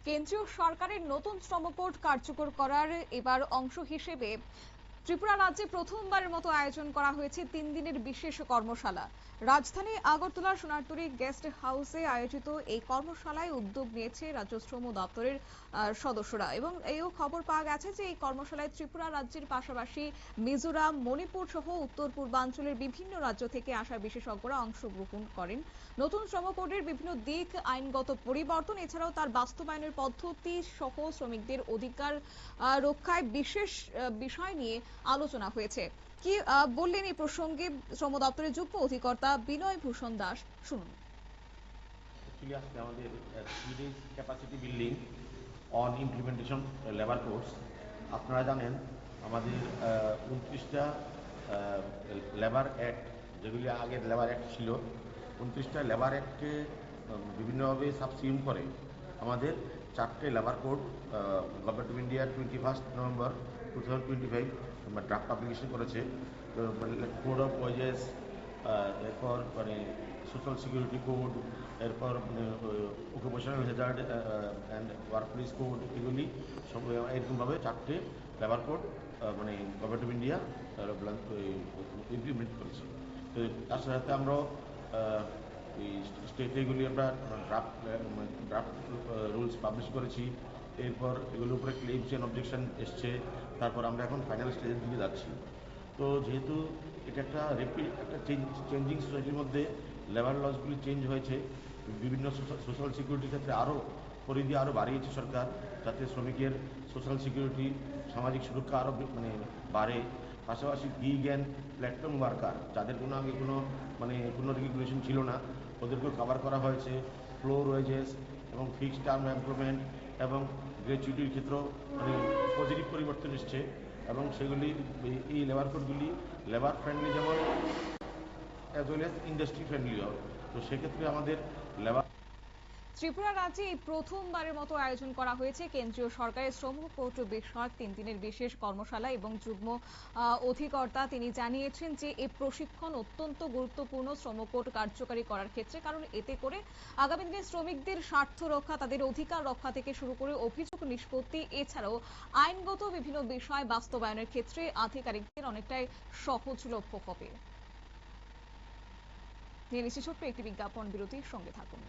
কেন্দ্রীয় সরকারের নতুন শ্রম কোড কার্যকর করার এবার অংশ হিসেবে ত্রিপুরা রাজ্যে প্রথমবারের মতো আয়োজন করা হয়েছে 3 দিনের বিশেষ কর্মশালা। রাজধানী আগরতলার সোনারতরী গেস্ট হাউসে আয়োজিত এই কর্মশালায় উদ্যোগ নিয়েছে রাজ্য শ্রম দপ্তরের সদস্যরা এবং এও খবর পাওয়া গেছে যে এই কর্মশালায় ত্রিপুরা রাজ্যের পাশাপাশি মিজোরাম, মণিপুর সহ উত্তর পূর্বাঞ্চলের বিভিন্ন রাজ্য থেকে আসা বিশেষজ্ঞরা অংশগ্রহণ করেন। নতুন শ্রম কোডের বিভিন্ন দিক, আইনগত পরিবর্তন এছাড়াও তার বাস্তবায়নের পদ্ধতি সহ শ্রমিকদের অধিকার রক্ষায় বিশেষ বিষয় নিয়ে আলোচনা হয়েছে। কি বললেন এই প্রসঙ্গে শ্রম দপ্তরের যুগ্ম অধিকর্তা বিনয় ভূষণ দাস, শুনুন। আজকে আমাদের 3 days capacity building on implementation labour codes. আপনারা জানেন আমাদের 29টা লেবার অ্যাক্ট, যেগুলি আগের লেবার অ্যাক্ট ছিল, 29টা লেবার অ্যাক্টকে বিভিন্নভাবে সাবসিউম করে আমাদের 4টে labour code government of India 21 November 2025 draft publication করেছে। কোড অফ ওয়েজেস, এরপর সোশ্যাল সিকিউরিটি কোড, এরপর occupational hazard and workplace code, এগুলি সব এরকমভাবে 4টে labour code government of India implement করেছে। তো তার সাথে আমরা এই স্টেটে এগুলি আমরা ড্রাফট রুলস পাবলিশ করেছি। এরপর এগুলোর উপরে ক্লেমস অ্যান্ড অবজেকশন এসছে। তারপর আমরা এখন ফাইনাল স্টেজের দিকে যাচ্ছি। তো যেহেতু এটা একটা চেঞ্জিং সোসাইটির মধ্যে লেবার লসগুলি চেঞ্জ হয়েছে, বিভিন্ন সোশ্যাল সিকিউরিটির ক্ষেত্রে আরও পরিধি আরও বাড়িয়েছে সরকার, যাতে শ্রমিকের সোশ্যাল সিকিউরিটি, সামাজিক সুরক্ষা আরও বাড়ে। পাশাপাশি গিগ অ্যান্ড প্ল্যাটফর্ম ওয়ার্কার, যাদের কোনো আগে কোনো রেগুলেশন ছিল না, ওদেরকেও কভার করা হয়েছে। ফ্লোর ওয়েজেস এবং ফিক্সড টার্ম এমপ্লয়মেন্ট এবং গ্র্যাচুইটির ক্ষেত্রেও পজিটিভ পরিবর্তন এসছে এবং সেগুলি এই লেবার কোডগুলি লেবার ফ্রেন্ডলি যেমন as well as industry friendly হবে। তো সেক্ষেত্রে আমাদের লেবার ত্রিপুরা রাজ্যে এই প্রথমবারের মতো আয়োজন করা হয়েছে কেন্দ্রীয় সরকারের শ্রম কোড বিষয়ক 3 দিনের বিশেষ কর্মশালা এবং যুগ্ম অধিকর্তা তিনি জানিয়েছেন যে এই প্রশিক্ষণ অত্যন্ত গুরুত্বপূর্ণ শ্রম কোড কার্যকারী করার ক্ষেত্রে, কারণ এতে করে আগামী দিনে শ্রমিকদের স্বার্থ রক্ষা, তাদের অধিকার রক্ষা থেকে শুরু করে অভিযোগ নিষ্পত্তি এছাড়াও আইনগত বিভিন্ন বিষয় বাস্তবায়নের ক্ষেত্রে আধিকারিকদের অনেকটাই সহজলভ্য হবে। নিয়ে নিচ্ছি ছোট্ট একটি বিজ্ঞাপন বিরতির সঙ্গে থাকুন।